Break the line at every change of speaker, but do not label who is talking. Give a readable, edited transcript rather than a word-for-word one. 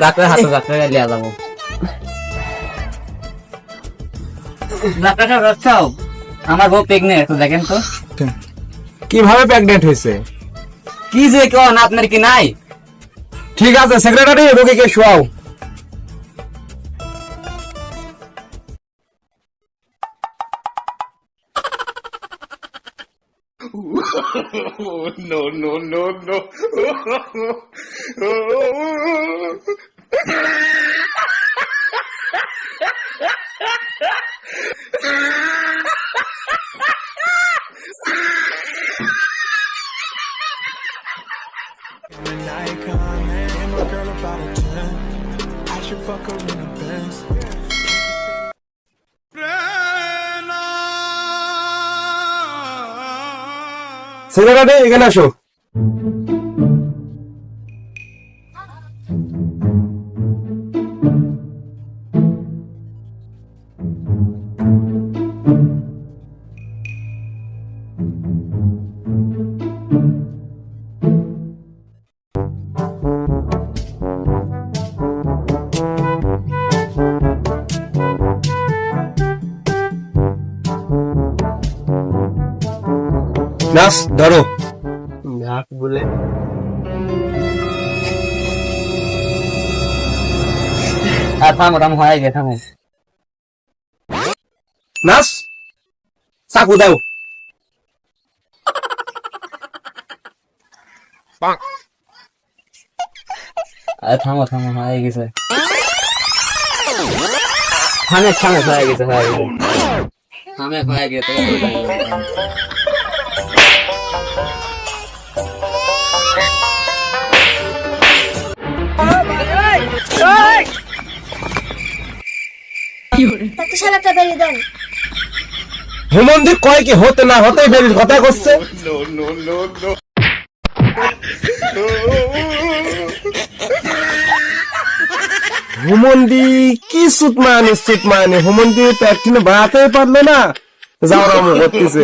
Doctor লিয়া যাবো। Doctor সাহেব, আমার বউ প্রেগনেন্ট, দেখেন তো
কিভাবে প্রেগনেন্ট হয়েছে?
কি যে কোন, আপনার কি নাই?
ঠিক আছে সেক্রেটারি, রোগীকে শোয়াও।
An icon, man, my girl about a 10. I should fuck her in a Benz.
Secretary এখানে আসো। নাস ধরো।
নাক বলে থামো থামো, হয়ে গে থামো।
নাস চাকু দাও।
থামো থামো, হয়ে গেছে। থামে থামে, হয়ে গেছে হয়ে গেছে, থামে হয়ে গেছে।
হুমন্দি কয় কি হতে না হতেই বেরির কথা করছে। হুমন্দি কি সুতমানি হুমন্দি প্যাকটিনে বাড়াতেই পারলো না, যাওয়ার করতেছে।